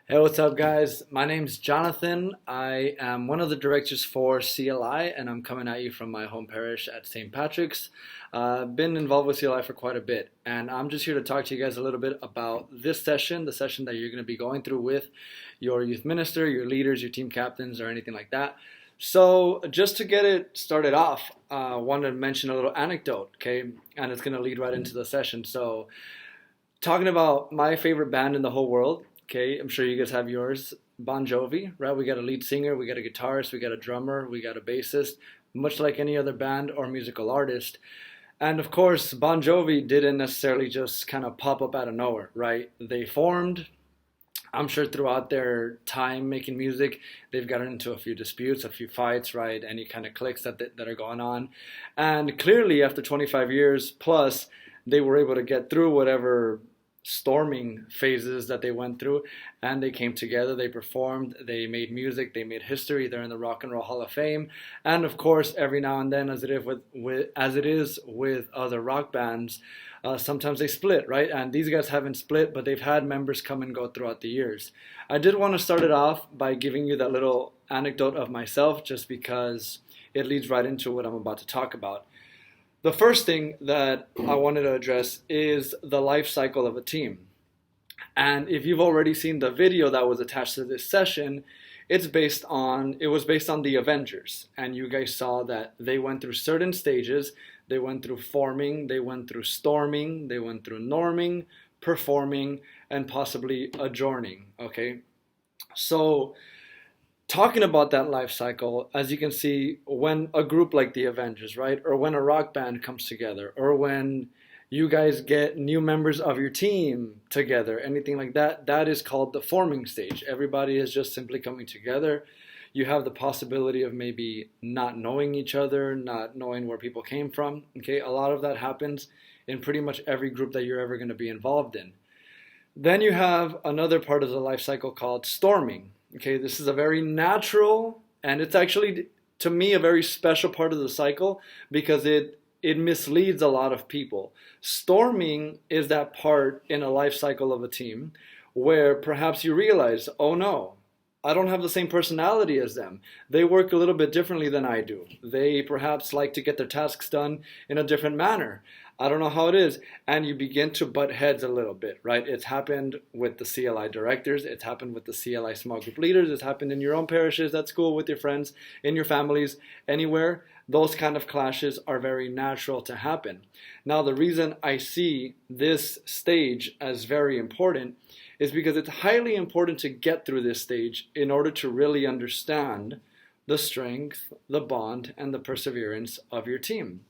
Hey, what's up, guys? My name's Jonathan. I am one of the directors for CLI, and I'm coming at you from my home parish at St. Patrick's. I've been involved with CLI for quite a bit, and I'm just here to talk to you guys a little bit about this session, the session that you're going to be going through with your youth minister, your leaders, your team captains, or anything like that. So, just to get it started off, I wanted to mention a little anecdote, okay? And it's going to lead right into the session. So, talking about my favorite band in the whole world. Okay, I'm sure you guys have yours. Bon Jovi, right? We got a lead singer, we got a guitarist, we got a drummer, we got a bassist, much like any other band or musical artist. And of course, Bon Jovi didn't necessarily just kind of pop up out of nowhere, right? They formed, I'm sure throughout their time making music, they've gotten into a few disputes, a few fights, right? Any kind of cliques that are going on. And clearly, after 25 years plus, they were able to get through whatever storming phases that they went through, and they came together, they performed, they made music, they made history. They're in the Rock and Roll Hall of Fame. And of course, every now and then, as it is with other rock bands, sometimes they split, right? And these guys haven't split, but they've had members come and go throughout the years. I did want to start it off by giving you that little anecdote of myself, just because it leads right into what I'm about to talk about. The first thing that I wanted to address is the life cycle of a team. And if you've already seen the video that was attached to this session, it was based on the Avengers. And you guys saw that they went through certain stages. They went through forming, they went through storming, they went through norming, performing, and possibly adjourning, okay? So, talking about that life cycle, as you can see, when a group like the Avengers, right, or when a rock band comes together, or when you guys get new members of your team together, anything like that, that is called the forming stage. Everybody is just simply coming together. You have the possibility of maybe not knowing each other, not knowing where people came from. Okay, a lot of that happens in pretty much every group that you're ever going to be involved in. Then you have another part of the life cycle called storming. Okay, this is a very natural, and it's actually, to me, a very special part of the cycle, because it misleads a lot of people. Storming is that part in a life cycle of a team where perhaps you realize, oh no, I don't have the same personality as them. They work a little bit differently than I do. They perhaps like to get their tasks done in a different manner. I don't know how it is. And you begin to butt heads a little bit, right? It's happened with the CLI directors. It's happened with the CLI small group leaders. It's happened in your own parishes, at school, with your friends, in your families, anywhere. Those kind of clashes are very natural to happen. Now, the reason I see this stage as very important is because it's highly important to get through this stage in order to really understand the strength, the bond, and the perseverance of your team.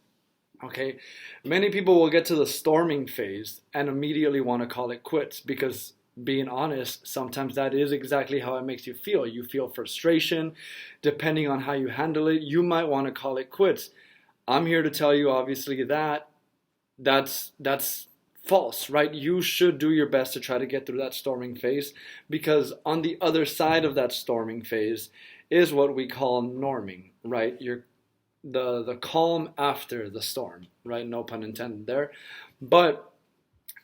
Okay, many people will get to the storming phase and immediately want to call it quits, because being honest, sometimes that is exactly how it makes you feel. You feel frustration. Depending on how you handle it, you might want to call it quits. I'm here to tell you, obviously, that that's false, right? You should do your best to try to get through that storming phase, because on the other side of that storming phase is what we call norming, right? The calm after the storm, right? No pun intended there. But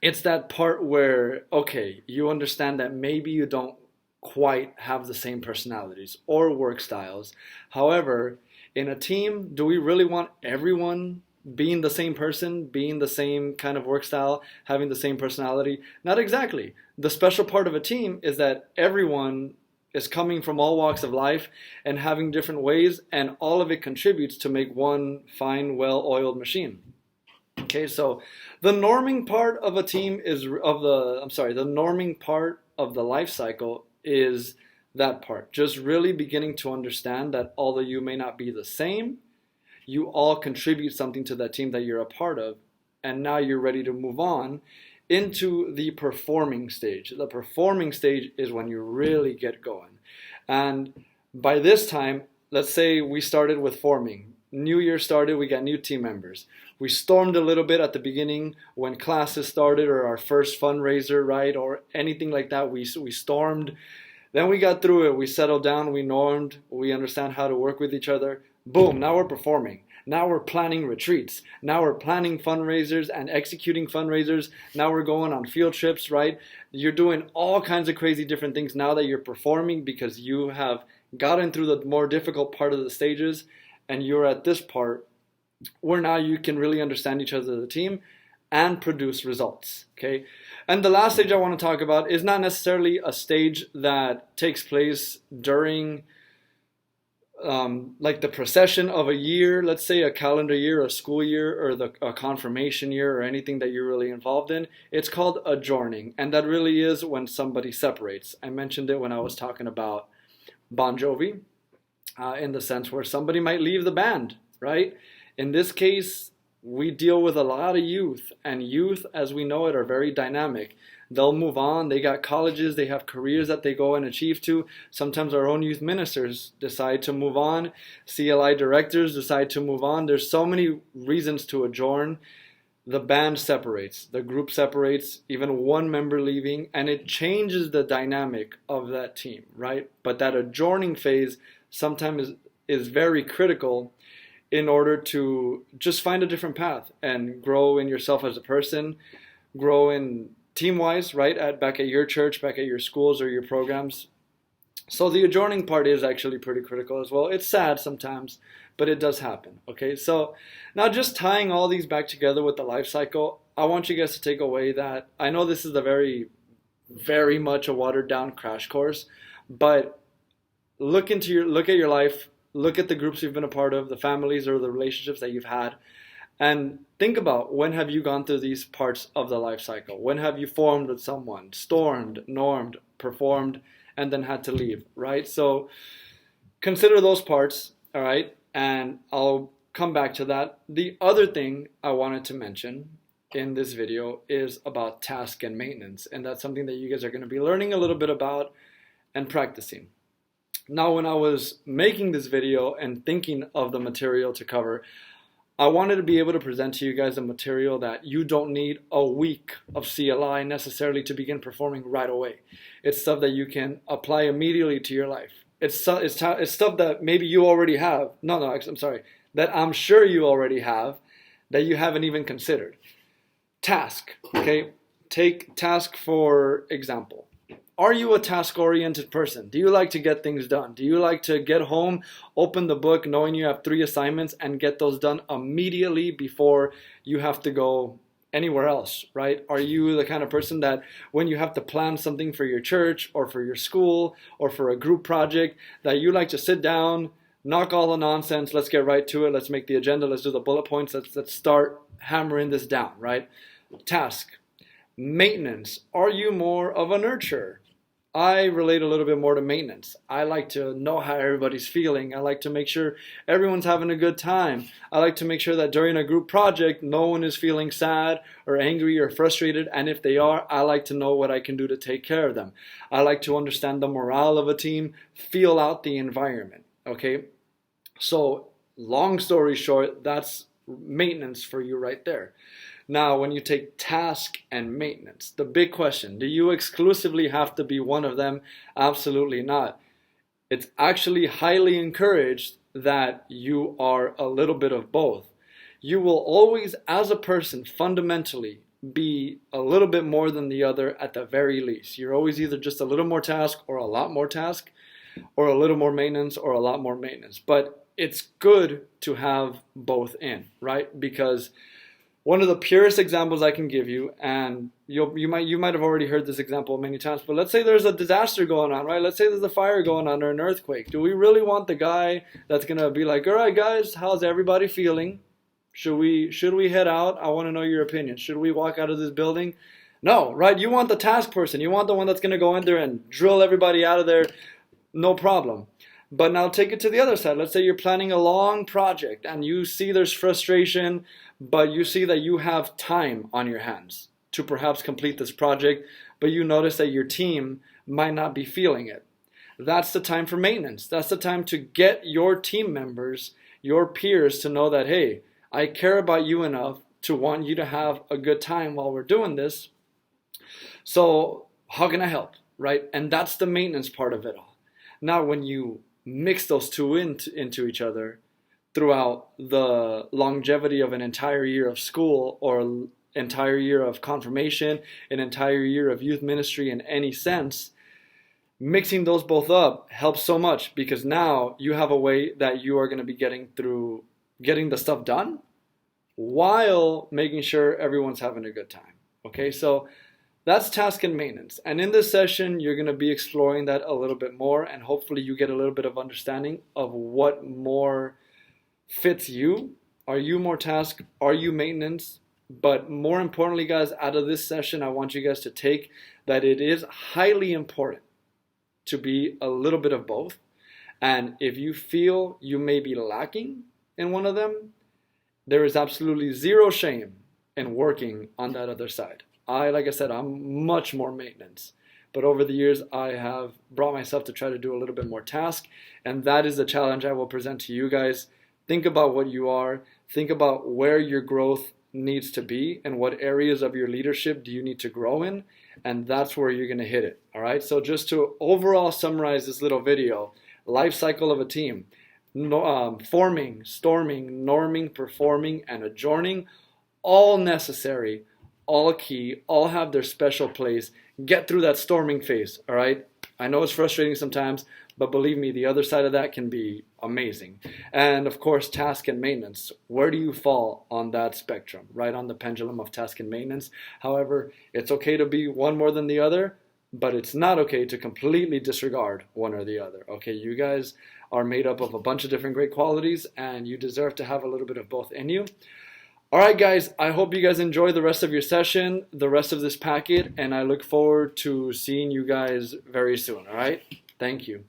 it's that part where, okay, you understand that maybe you don't quite have the same personalities or work styles. However, in a team, do we really want everyone being the same person, being the same kind of work style, having the same personality? Not exactly. The special part of a team is that everyone is coming from all walks of life and having different ways, and all of it contributes to make one fine, well-oiled machine. Okay, so the norming part of a team is the norming part of the life cycle is that part. Just really beginning to understand that although you may not be the same, you all contribute something to that team that you're a part of, and now you're ready to move on into the performing stage. The performing stage is when you really get going. And by this time, let's say we started with forming. New year started, we got new team members. We stormed a little bit at the beginning when classes started, or our first fundraiser, right? Or anything like that. We stormed. Then we got through it. We settled down, we normed, we understand how to work with each other. Boom, now we're performing. Now we're planning retreats. Now we're planning fundraisers and executing fundraisers. Now we're going on field trips, right? You're doing all kinds of crazy different things now that you're performing because you have gotten through the more difficult part of the stages and you're at this part where now you can really understand each other as a team and produce results, okay? And the last stage I want to talk about is not necessarily a stage that takes place during like the procession of a year, let's say a calendar year, a school year, or a confirmation year, or anything that you're really involved in. It's called adjourning, and that really is when somebody separates. I mentioned it when I was talking about Bon Jovi, in the sense where somebody might leave the band, right? In this case, we deal with a lot of youth, and youth, as we know it, are very dynamic. They'll move on. They got colleges. They have careers that they go and achieve to. Sometimes our own youth ministers decide to move on. CLI directors decide to move on. There's so many reasons to adjourn. The band separates. The group separates. Even one member leaving. And it changes the dynamic of that team, right? But that adjourning phase sometimes is very critical in order to just find a different path and grow in yourself as a person, grow in team-wise, right? Back at your church, back at your schools or your programs. So the adjourning part is actually pretty critical as well. It's sad sometimes, but it does happen, okay? So now just tying all these back together with the life cycle, I want you guys to take away that, I know this is a very, very much a watered down crash course, but look at your life, look at the groups you've been a part of, the families or the relationships that you've had, and think about, when have you gone through these parts of the life cycle? When have you formed with someone, stormed, normed, performed, and then had to leave, right? So consider those parts, all right? And I'll come back to that. The other thing I wanted to mention in this video is about task and maintenance. And that's something that you guys are going to be learning a little bit about and practicing. Now, when I was making this video and thinking of the material to cover, I wanted to be able to present to you guys a material that you don't need a week of CLI necessarily to begin performing right away. It's stuff that you can apply immediately to your life. It's stuff that maybe you already have. I'm sorry. That I'm sure you already have that you haven't even considered. Task, okay? Take task for example. Are you a task-oriented person? Do you like to get things done? Do you like to get home, open the book knowing you have 3 assignments and get those done immediately before you have to go anywhere else, right? Are you the kind of person that when you have to plan something for your church or for your school or for a group project, that you like to sit down, knock all the nonsense, let's get right to it, let's make the agenda, let's do the bullet points, let's start hammering this down, right? Task. Maintenance. Are you more of a nurturer? I relate a little bit more to maintenance. I like to know how everybody's feeling. I like to make sure everyone's having a good time. I like to make sure that during a group project, no one is feeling sad or angry or frustrated. And if they are, I like to know what I can do to take care of them. I like to understand the morale of a team, feel out the environment. Okay? So, long story short, that's maintenance for you right there. Now, when you take task and maintenance, the big question, do you exclusively have to be one of them? Absolutely not. It's actually highly encouraged that you are a little bit of both. You will always, as a person, fundamentally be a little bit more than the other at the very least. You're always either just a little more task or a lot more task, or a little more maintenance or a lot more maintenance. But it's good to have both in, right? Because one of the purest examples I can give you, and you might have already heard this example many times, but let's say there's a disaster going on, right? Let's say there's a fire going on or an earthquake. Do we really want the guy that's going to be like, all right, guys, how's everybody feeling? Should we head out? I want to know your opinion. Should we walk out of this building? No, right? You want the task person. You want the one that's going to go in there and drill everybody out of there. No problem. But now take it to the other side. Let's say you're planning a long project and you see there's frustration, but you see that you have time on your hands to perhaps complete this project, but you notice that your team might not be feeling it. That's the time for maintenance. That's the time to get your team members, your peers, to know that, hey, I care about you enough to want you to have a good time while we're doing this. So how can I help, right? And that's the maintenance part of it all. Now, when you mix those two into each other, throughout the longevity of an entire year of school or entire year of confirmation, an entire year of youth ministry in any sense, mixing those both up helps so much, because now you have a way that you are going to be getting the stuff done while making sure everyone's having a good time. Okay, so that's task and maintenance. And in this session, you're going to be exploring that a little bit more, and hopefully you get a little bit of understanding of what more fits you. Are you more task? Are you maintenance? But more importantly, guys, out of this session, I want you guys to take that it is highly important to be a little bit of both. And if you feel you may be lacking in one of them, there is absolutely zero shame in working on that other side. Like I said, I'm much more maintenance. But over the years, I have brought myself to try to do a little bit more task. And that is the challenge I will present to you guys. Think about what you are. Think about where your growth needs to be and what areas of your leadership do you need to grow in. And that's where you're going to hit it. All right. So just to overall summarize this little video, life cycle of a team, forming, storming, norming, performing, and adjourning, all necessary, all key, all have their special place. Get through that storming phase. All right. I know it's frustrating sometimes, but believe me, the other side of that can be amazing. And of course, task and maintenance. Where do you fall on that spectrum? Right on the pendulum of task and maintenance. However, it's okay to be one more than the other, but it's not okay to completely disregard one or the other. Okay, you guys are made up of a bunch of different great qualities, and you deserve to have a little bit of both in you. All right, guys, I hope you guys enjoy the rest of your session, the rest of this packet, and I look forward to seeing you guys very soon. All right, thank you.